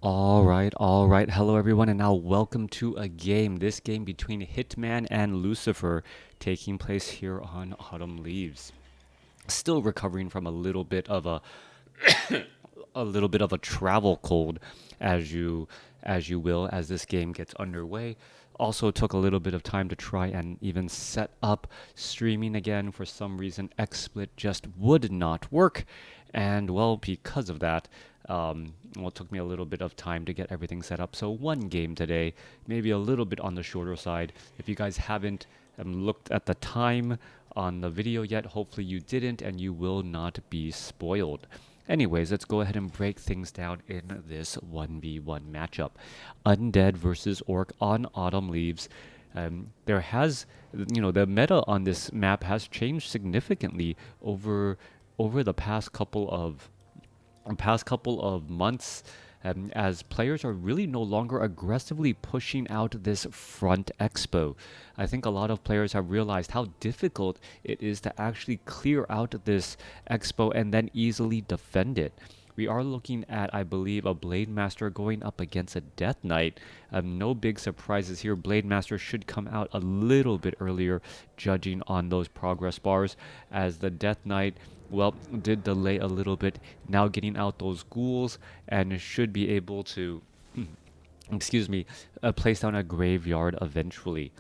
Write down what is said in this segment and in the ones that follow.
All right. Hello, everyone, and now welcome to a game. This game between Hitman and Lucifer, taking place here on Autumn Leaves. Still recovering from a little bit of a travel cold, as you will, as this game gets underway. Also took a little bit of time to try and even set up streaming again. For some reason, XSplit just would not work, and well, because of that, well, it took me a little bit of time to get everything set up. So one game today, maybe a little bit on the shorter side. If you guys haven't looked at the time on the video yet, hopefully you didn't, and you will not be spoiled. Anyways, let's go ahead and break things down in this 1v1 matchup. Undead versus Orc on Autumn Leaves. The meta on this map has changed significantly over the past couple of months, as players are really no longer aggressively pushing out this front expo. I think a lot of players have realized how difficult it is to actually clear out this expo and then easily defend it. We are looking at, I believe, a Blade Master going up against a Death Knight. No big surprises here. Blade Master should come out a little bit earlier, judging on those progress bars, as the Death Knight, well, did delay a little bit, now getting out those ghouls, and should be able to, excuse me, place down a graveyard eventually.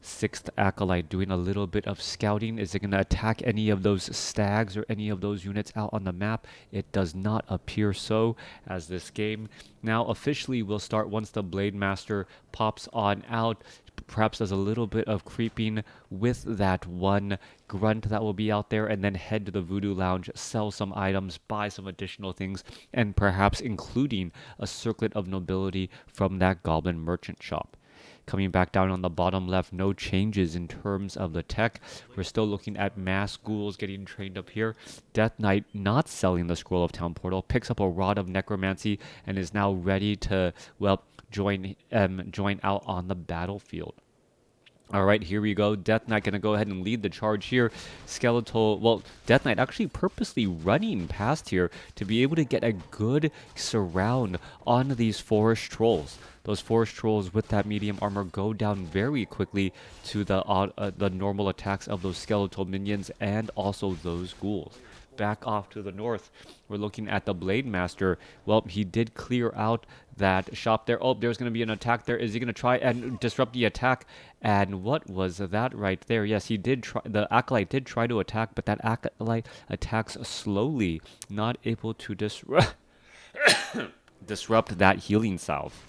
Sixth Acolyte doing a little bit of scouting. Is it going to attack any of those stags or any of those units out on the map? It does not appear so, as this game now officially will start once the Blade Master pops on out. Perhaps does a little bit of creeping with that one grunt that will be out there, and then head to the Voodoo Lounge, sell some items, buy some additional things, and perhaps including a circlet of nobility from that Goblin merchant shop. Coming back down on the bottom left, no changes in terms of the tech. We're still looking at mass ghouls getting trained up here. Death Knight not selling the Scroll of Town Portal, picks up a Rod of Necromancy, and is now ready to, well, join out on the battlefield. All right, here we go. Death Knight going to go ahead and lead the charge here. Death Knight actually purposely running past here to be able to get a good surround on these forest trolls. Those forest trolls with that medium armor go down very quickly to the normal attacks of those skeletal minions and also those ghouls. Back off to the north, we're looking at the Blade Master. Well, he did clear out that shop there. Oh, there's going to be an attack there. Is he going to try and disrupt the attack? And what was that right there? Yes, he did try. The Acolyte did try to attack, but that Acolyte attacks slowly, not able to disrupt that healing salve.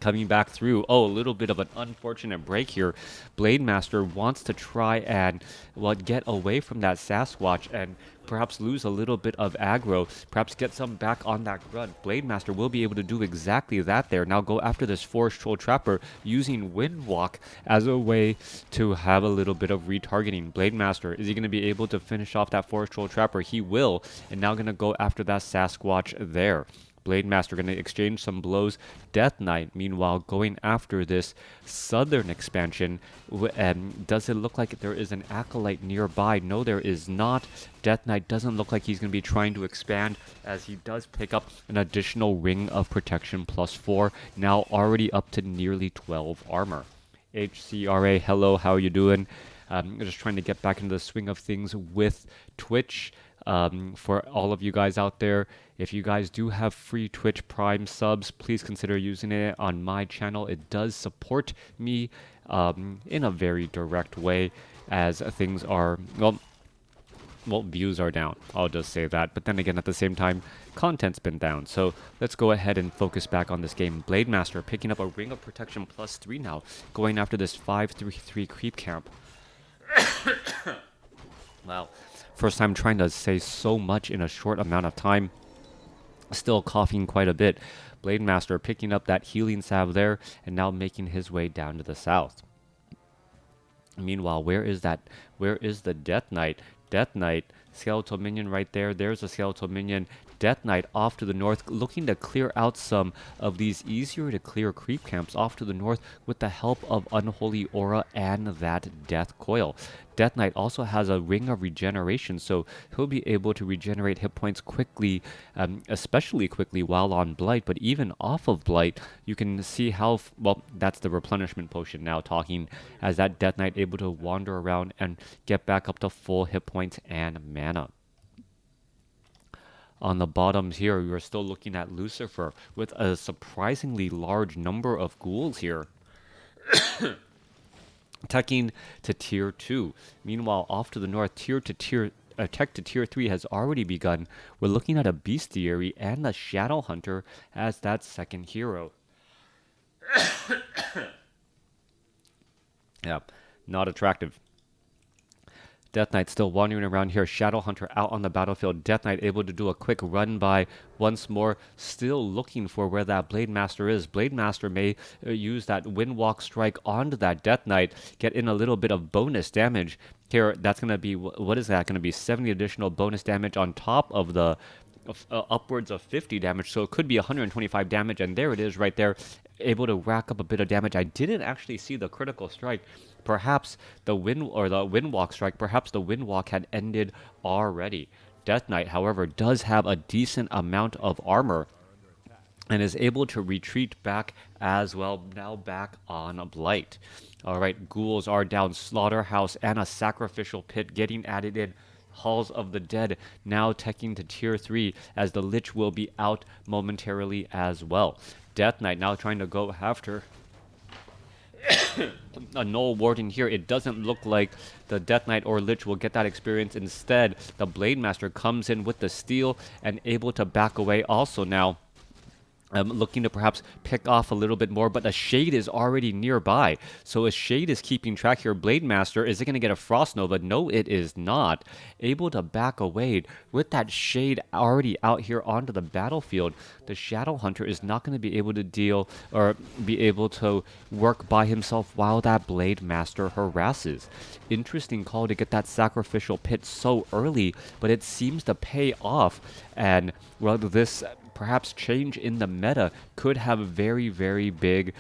Coming back through, a little bit of an unfortunate break here. Blade Master wants to try and, well, get away from that Sasquatch and perhaps lose a little bit of aggro, perhaps get some back on that grunt. Blade Master will be able to do exactly that there. Now go after this Forest Troll Trapper using Windwalk as a way to have a little bit of retargeting. Blade Master, is he going to be able to finish off that Forest Troll Trapper? He will, and now going to go after that Sasquatch there. Blade Master going to exchange some blows. Death Knight, meanwhile, going after this southern expansion. Does it look like there is an Acolyte nearby? No, there is not. Death Knight doesn't look like he's going to be trying to expand, as he does pick up an additional Ring of Protection +4, now already up to nearly 12 armor. HCRA, hello, how you doing? Just trying to get back into the swing of things with Twitch. For all of you guys out there, if you guys do have free Twitch Prime subs, please consider using it on my channel. It does support me in a very direct way, as things are, well, views are down. I'll just say that. But then again, at the same time, content's been down. So let's go ahead and focus back on this game. Blade Master picking up a Ring of Protection +3 now, going after this 5-3-3 creep camp. Wow. First time trying to say so much in a short amount of time. Still coughing quite a bit. Blade Master picking up that healing salve there, and now making his way down to the south. Meanwhile, where is the Death Knight? Death Knight, skeletal minion right there. There's a skeletal minion. Death Knight off to the north, looking to clear out some of these easier to clear creep camps off to the north with the help of Unholy Aura and that Death Coil. Death Knight also has a Ring of Regeneration, so he'll be able to regenerate hit points quickly, especially quickly while on Blight, but even off of Blight, you can see how, well, that's the replenishment potion now talking, as that Death Knight able to wander around and get back up to full hit points and mana. On the bottoms here, we are still looking at Lucifer with a surprisingly large number of ghouls here. Teching to tier 2. Meanwhile, off to the north, tech to tier 3 has already begun. We're looking at a bestiary and a shadow hunter as that second hero. Yeah, not attractive. Death Knight still wandering around here. Shadow Hunter out on the battlefield. Death Knight able to do a quick run by once more. Still looking for where that Blade Master is. Blade Master may use that Windwalk strike onto that Death Knight. Get in a little bit of bonus damage. Here, that's going to be, what is that going to be? 70 additional bonus damage on top of the upwards of 50 damage. So it could be 125 damage. And there it is right there. Able to rack up a bit of damage. I didn't actually see the critical strike. Perhaps the Windwalk strike, perhaps the Windwalk had ended already. Death Knight, however, does have a decent amount of armor and is able to retreat back as well, now back on Blight. Alright, ghouls are down. Slaughterhouse and a sacrificial pit getting added in. Halls of the Dead now teching to tier 3 as the Lich will be out momentarily as well. Death Knight now trying to go after a Null Warden here. It doesn't look like the Death Knight or Lich will get that experience. Instead, the Blade Master comes in with the steel and able to back away also now. Looking to perhaps pick off a little bit more, but a Shade is already nearby. So a Shade is keeping track here. Blade Master, is it going to get a Frost Nova? No, it is not. Able to back away with that Shade already out here onto the battlefield. The Shadow Hunter is not going to be able to deal or be able to work by himself while that Blade Master harasses. Interesting call to get that sacrificial pit so early, but it seems to pay off. And well, this perhaps change in the meta could have very, very big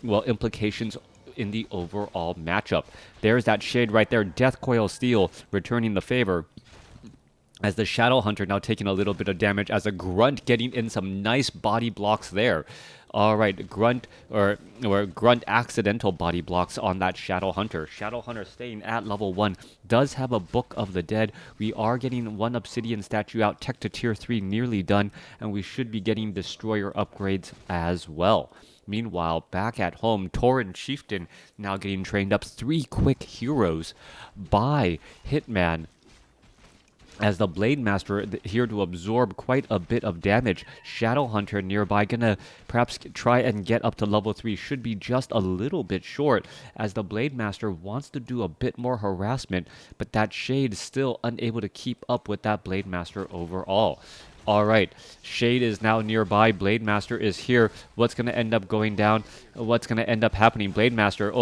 implications in the overall matchup. There's that Shade right there. Death Coil Steel returning the favor, as the Shadow Hunter now taking a little bit of damage, as a Grunt getting in some nice body blocks there. Alright, Grunt or Grunt accidental body blocks on that Shadow Hunter. Shadow Hunter staying at level 1, does have a Book of the Dead. We are getting one Obsidian statue out, tech to tier 3 nearly done, and we should be getting Destroyer upgrades as well. Meanwhile, back at home, Tauren Chieftain now getting trained up. 3 quick heroes by Hitman, as the Blade Master here to absorb quite a bit of damage. Shadow Hunter nearby, gonna perhaps try and get up to level 3. Should be just a little bit short, as the Blade Master wants to do a bit more harassment, but that Shade is still unable to keep up with that Blade Master overall. Alright, Shade is now nearby. Blade Master is here. What's going to end up going down? What's going to end up happening? Blade Master,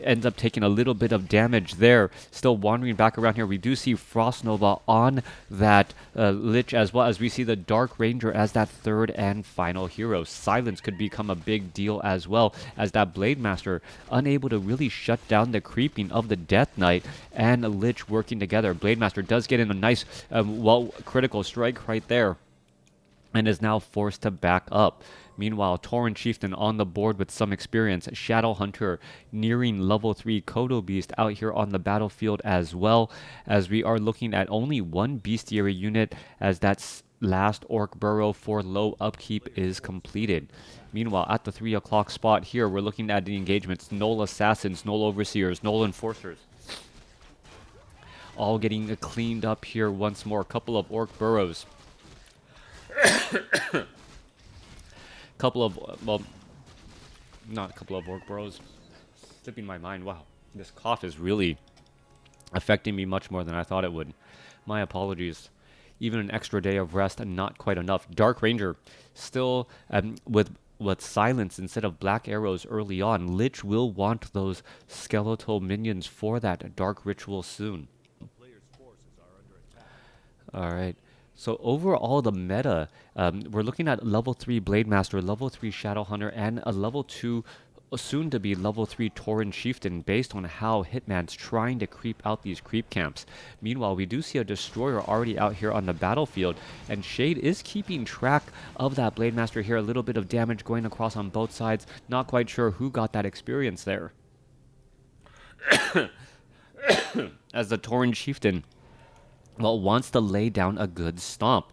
ends up taking a little bit of damage there. Still wandering back around here. We do see Frost Nova on that Lich, as well as we see the Dark Ranger as that third and final hero. Silence could become a big deal as well, as that Blade Master unable to really shut down the creeping of the Death Knight and Lich working together. Blade Master does get in a nice, critical strike right there, and is now forced to back up. Meanwhile, Tauren Chieftain on the board with some experience. Shadow Hunter nearing level 3. Kodo Beast out here on the battlefield as well, as we are looking at only one Bestiary unit, as that last Orc Burrow for low upkeep is completed. Meanwhile, at the 3 o'clock spot here, we're looking at the engagements. Null Assassins, Null Overseers, Null Enforcers, all getting cleaned up here once more. A couple of Orc Burrows. Couple of, not a couple of Orc Burrows. Slipping my mind. Wow, this cough is really affecting me much more than I thought it would. My apologies. Even an extra day of rest and not quite enough. Dark Ranger still with silence instead of black arrows early on. Lich will want those skeletal minions for that dark ritual soon. Alright. So overall, the meta, we're looking at level 3 Blade Master, level 3 Shadow Hunter, and a level 2, soon to be level 3 Tauren Chieftain, based on how Hitman's trying to creep out these creep camps. Meanwhile, we do see a Destroyer already out here on the battlefield, and Shade is keeping track of that Blade Master here. A little bit of damage going across on both sides. Not quite sure who got that experience there. As the Tauren Chieftain, well, wants to lay down a good stomp.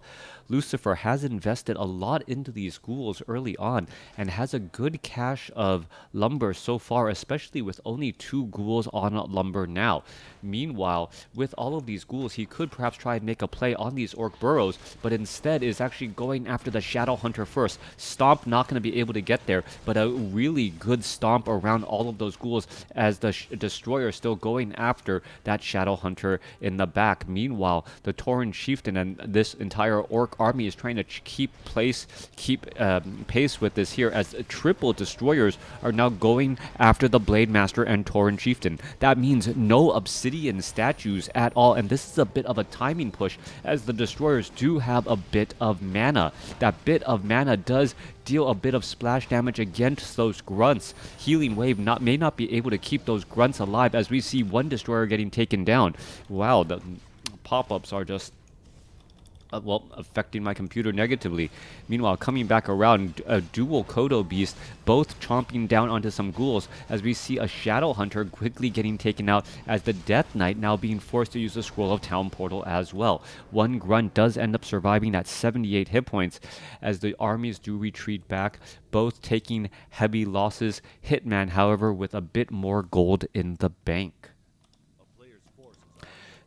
Lucifer has invested a lot into these ghouls early on and has a good cache of lumber so far, especially with only 2 ghouls on lumber now. Meanwhile, with all of these ghouls, he could perhaps try and make a play on these orc burrows, but instead is actually going after the Shadow Hunter first. Stomp not going to be able to get there, but a really good stomp around all of those ghouls as the Destroyer still going after that Shadow Hunter in the back. Meanwhile, the Tauren Chieftain and this entire orc army is trying to keep pace with this here, as triple Destroyers are now going after the Blade Master and Tauren Chieftain. That means no obsidian statues at all, and this is a bit of a timing push, as the Destroyers do have a bit of mana. That bit of mana does deal a bit of splash damage against those grunts. Healing Wave may not be able to keep those grunts alive, as we see one Destroyer getting taken down. Wow, the pop-ups are just well, affecting my computer negatively. Meanwhile, coming back around, a dual Kodo Beast, both chomping down onto some ghouls, as we see a Shadow Hunter quickly getting taken out, as the Death Knight now being forced to use the Scroll of Town Portal as well. One Grunt does end up surviving at 78 hit points, as the armies do retreat back, both taking heavy losses. Hitman, however, with a bit more gold in the bank.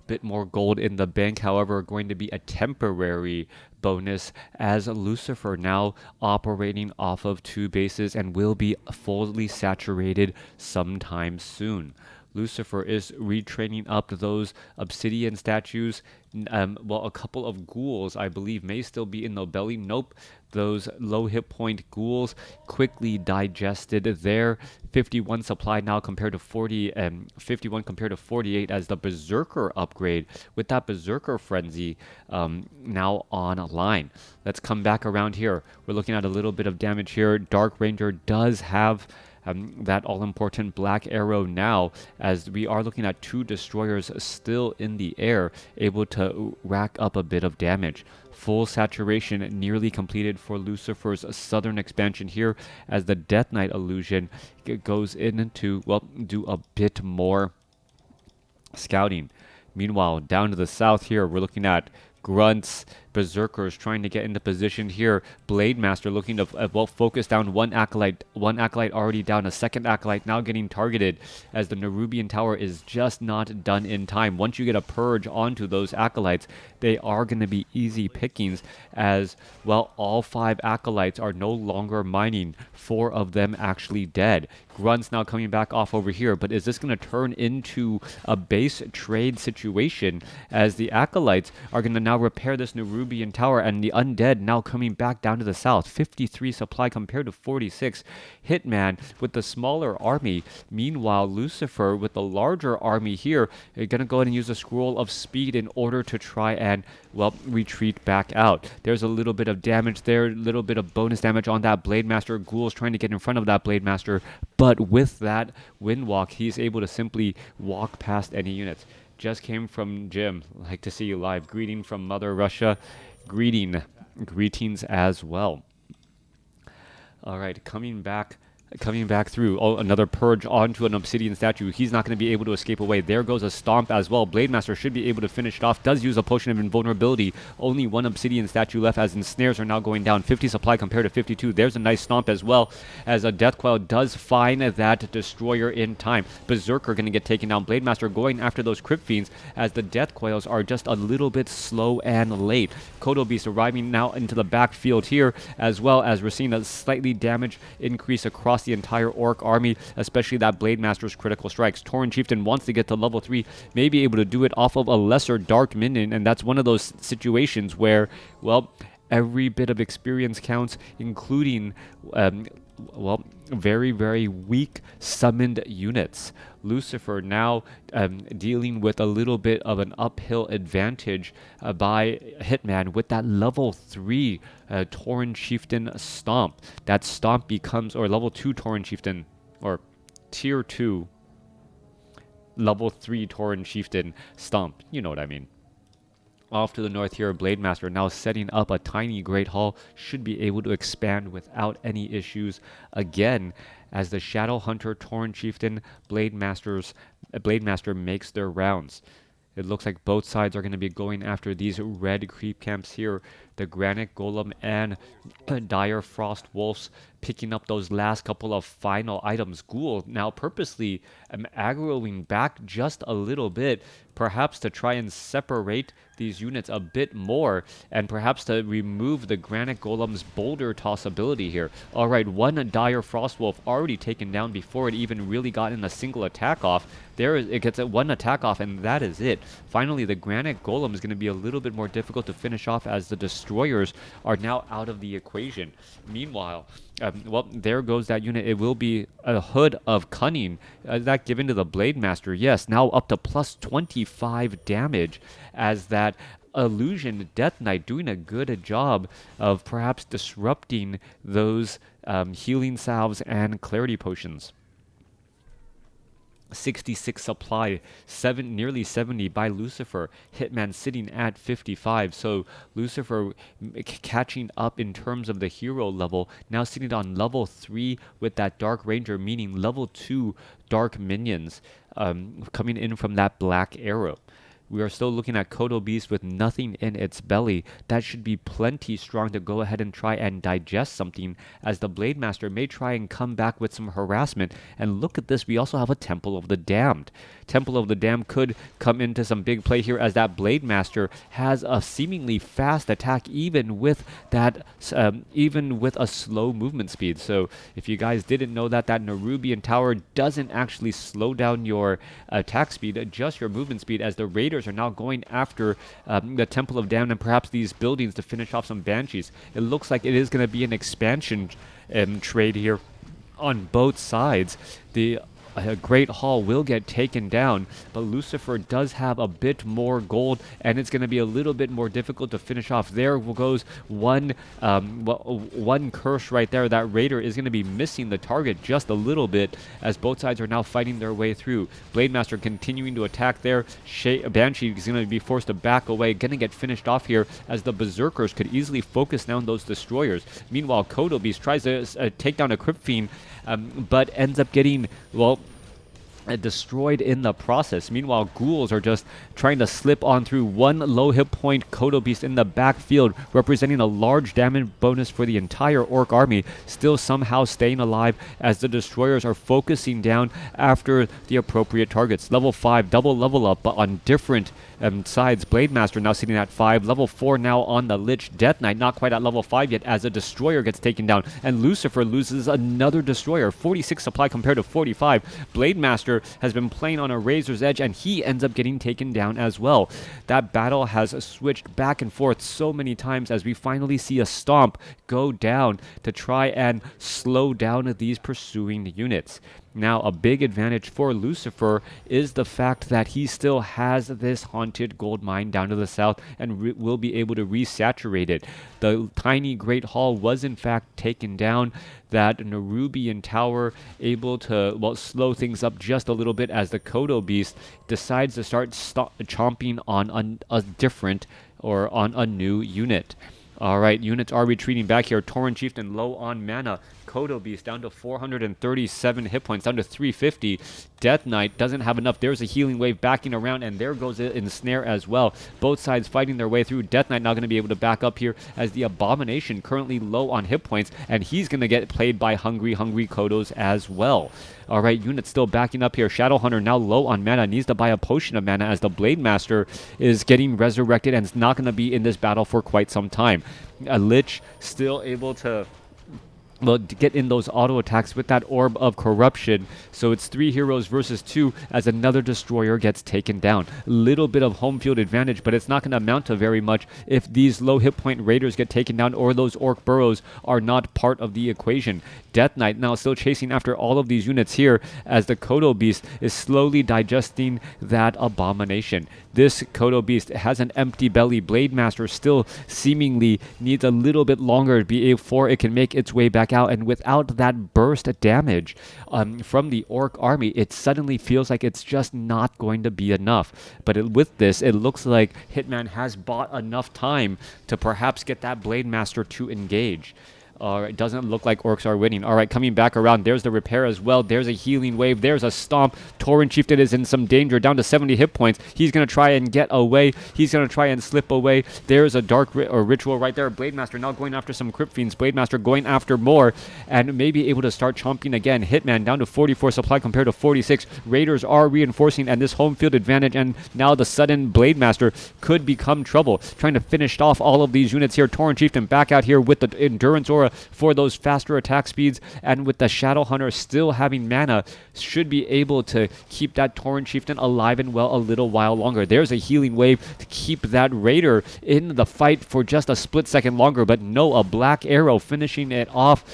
Bit more gold in the bank, however, going to be a temporary bonus, as Lucifer now operating off of 2 bases and will be fully saturated sometime soon. Lucifer is retraining up those obsidian statues. Well, a couple of ghouls, I believe, may still be in the belly. Nope. Those low hit point ghouls quickly digested there. 51 supply now compared to 51 compared to 48, as the Berserker upgrade with that Berserker Frenzy now online. Let's come back around here. We're looking at a little bit of damage here. Dark Ranger does have that all-important black arrow now, as we are looking at 2 Destroyers still in the air, able to rack up a bit of damage. Full saturation nearly completed for Lucifer's southern expansion here, as the Death Knight illusion goes in to, well, do a bit more scouting. Meanwhile, down to the south here, we're looking at grunts, berserkers trying to get into position here. Blade Master looking to well focus down one acolyte already down, a second acolyte now getting targeted, as the Nerubian Tower is just not done in time. Once you get a purge onto those acolytes, they are going to be easy pickings, as well all 5 acolytes are no longer mining, 4 of them actually dead. Grunts now coming back off over here, but is this going to turn into a base trade situation, as the acolytes are going to now repair this Nerubian Tower, and the undead now coming back down to the south. 53 supply compared to 46. Hitman with the smaller army. Meanwhile, Lucifer with the larger army here, going to go ahead and use a Scroll of Speed in order to try and, well, retreat back out. There's a little bit of damage there, a little bit of bonus damage on that Blade Master. Ghouls trying to get in front of that Blade Master, but with that wind walk, he's able to simply walk past any units. Just came from gym. Like to see you live. Greeting from Mother Russia. Greetings as well. All right, coming back through. Oh, another purge onto an obsidian statue. He's not going to be able to escape away. There goes a stomp as well. Blade Master should be able to finish it off. Does use a potion of invulnerability. Only 1 obsidian statue left, as ensnares are now going down. 50 supply compared to 52. There's a nice stomp as well, as a Death Coil does find that Destroyer in time. Berserker going to get taken down. Blade Master going after those Crypt Fiends, as the Death Coils are just a little bit slow and late. Kodo Beast arriving now into the backfield here, as well as we're seeing a slightly damage increase across the entire orc army, especially that Blade Master's critical strikes. Tauren Chieftain wants to get to level 3, may be able to do it off of a lesser dark minion, and that's one of those situations where, well, every bit of experience counts, including well, very, very weak summoned units. Lucifer now dealing with a little bit of an uphill advantage by Hitman with that level 3 Tauren Chieftain Stomp. That Stomp becomes, or level 2 Tauren Chieftain, or tier 2 level 3 Tauren Chieftain Stomp. You know what I mean. Off to the north here, Blademaster now setting up a tiny Great Hall, should be able to expand without any issues again as the Shadow Hunter, Tauren Chieftain, Blademaster makes their rounds. It looks like both sides are going to be going after these red creep camps here. The Granite Golem and Dire Frost Wolves picking up those last couple of final items. Ghoul now purposely aggroing back just a little bit, perhaps to try and separate these units a bit more, and perhaps to remove the Granite Golem's boulder toss ability here. Alright, one Dire Frost Wolf already taken down before it even really got in a single attack off. It gets one attack off, and that is it. Finally, the Granite Golem is going to be a little bit more difficult to finish off as the Destroyers are now out of the equation. Meanwhile, well, there goes that unit. It will be a Hood of Cunning. That given to the Blademaster. Yes, now up to plus 25 damage as that Illusion Death Knight doing a good job of perhaps disrupting those healing salves and clarity potions. 66 supply, nearly 70 by Lucifer. Hitman sitting at 55. So Lucifer catching up in terms of the hero level, now sitting on level 3 with that Dark Ranger, meaning level 2 Dark Minions coming in from that Black Arrow. We are still looking at Kodo Beast with nothing in its belly. That should be plenty strong to go ahead and try and digest something, as the Blademaster may try and come back with some harassment. And look at this, we also have a Temple of the Damned. Temple of the Damned could come into some big play here, as that Blademaster has a seemingly fast attack, even with that, even with a slow movement speed. So if you guys didn't know that, that Nerubian Tower doesn't actually slow down your attack speed, just your movement speed, as the Raiders are now going after the Temple of Damned and perhaps these buildings to finish off some Banshees. It looks like it is going to be an expansion trade here on both sides. The Great Hall will get taken down, but Lucifer does have a bit more gold, and it's going to be a little bit more difficult to finish off. There goes one curse right there. That Raider is going to be missing the target just a little bit, as both sides are now fighting their way through. Blademaster continuing to attack there. Banshee is going to be forced to back away, going to get finished off here, as the Berserkers could easily focus down those Destroyers. Meanwhile, Kodo Beast tries to take down a Crypt Fiend, but ends up getting, well, destroyed in the process. Meanwhile, ghouls are just trying to slip on through. One low hit point Kodo Beast in the backfield, representing a large damage bonus for the entire Orc army, still somehow staying alive as the Destroyers are focusing down after the appropriate targets. Level 5, double level up, but on different sides. Blademaster now sitting at 5. Level 4 now on the Lich. Death Knight not quite at level 5 yet, as a Destroyer gets taken down, and Lucifer loses another Destroyer. 46 supply compared to 45. Blademaster has been playing on a razor's edge, and he ends up getting taken down as well. That battle has switched back and forth so many times, as we finally see a Stomp go down to try and slow down these pursuing units. Now, a big advantage for Lucifer is the fact that he still has this haunted gold mine down to the south and will be able to resaturate it. The tiny Great Hall was in fact taken down. That Nerubian Tower able to, well, slow things up just a little bit, as the Kodo Beast decides to start chomping on a different, or on a new unit. Alright, units are retreating back here. Tauren Chieftain low on mana. Kodo Beast down to 437 hit points, down to 350. Death Knight doesn't have enough. There's a healing wave backing around, and there goes it in snare as well. Both sides fighting their way through. Death Knight not going to be able to back up here, as the Abomination currently low on hit points, and he's going to get played by hungry Kodos as well. Alright, units still backing up here. Shadow Hunter now low on mana, needs to buy a potion of mana, as the Blademaster is getting resurrected and is not going to be in this battle for quite some time. A Lich still able to well, to get in those auto attacks with that orb of corruption. So it's 3 heroes versus 2 as another destroyer gets taken down. Little bit of home field advantage, but it's not going to amount to very much if these low hit point raiders get taken down or those orc burrows are not part of the equation. Death Knight now still chasing after all of these units here as the Kodo Beast is slowly digesting that abomination. This Kodo Beast has an empty belly. Blade Master still seemingly needs a little bit longer before it can make its way back out, and without that burst damage from the orc army, it suddenly feels like it's just not going to be enough. But with this, it looks like Hitman has bought enough time to perhaps get that Blade Master to engage. It doesn't look like orcs are winning. All right, coming back around. There's the repair as well. There's a healing wave. There's a stomp. Torrent Chieftain is in some danger, down to 70 hit points. He's going to try and get away. He's going to try and slip away. There's a dark ritual right there. Blade Master now going after some Crypt Fiends. Blade Master going after more and maybe able to start chomping again. Hitman down to 44 supply compared to 46. Raiders are reinforcing and this home field advantage, and now the sudden Blade Master could become trouble. Trying to finish off all of these units here. Torrent Chieftain back out here with the Endurance Aura for those faster attack speeds, and with the Shadow Hunter still having mana, should be able to keep that Torrent Chieftain alive and well a little while longer. There's a healing wave to keep that Raider in the fight for just a split second longer, but no, a Black Arrow finishing it off,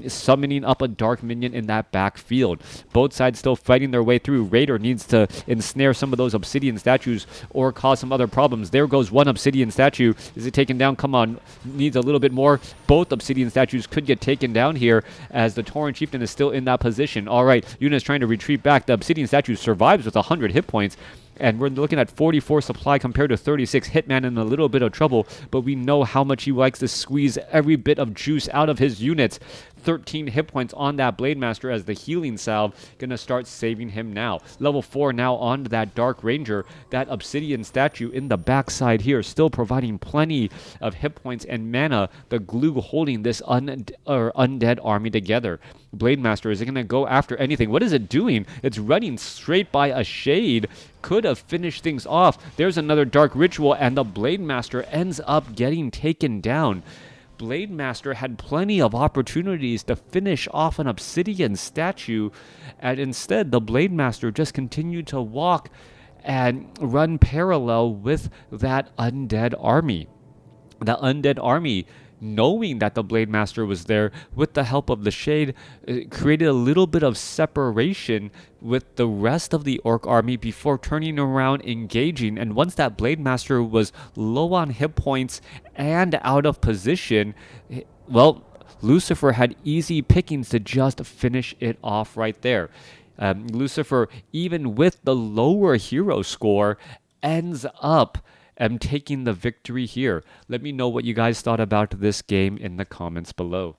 summoning up a Dark Minion in that backfield. Both sides still fighting their way through. Raider needs to ensnare some of those Obsidian statues or cause some other problems. There goes one Obsidian statue. Is it taken down? Come on, needs a little bit more. Both Obsidian statues could get taken down here as the Torrent Chieftain is still in that position. All right, Yuna's trying to retreat back. The Obsidian statue survives with 100 hit points. And we're looking at 44 supply compared to 36. Hitman in a little bit of trouble, but we know how much he likes to squeeze every bit of juice out of his units. 13 hit points on that Blade Master as the healing salve gonna start saving him now. Level 4 now on to that Dark Ranger. That Obsidian statue in the backside here still providing plenty of hit points and mana. The glue holding this undead army together. Blade Master, is it gonna go after anything? What is it doing? It's running straight by a Shade. Could have finished things off. There's another Dark Ritual, and the Blade Master ends up getting taken down. Blade Master had plenty of opportunities to finish off an Obsidian statue, and instead the Blade Master just continued to walk and run parallel with that undead army. The undead army, knowing that the Blade Master was there, with the help of the Shade, created a little bit of separation with the rest of the Orc army before turning around, engaging. And once that Blade Master was low on hit points and out of position, well, Lucifer had easy pickings to just finish it off right there. Lucifer, even with the lower hero score, ends up taking the victory here. Let me know what you guys thought about this game in the comments below.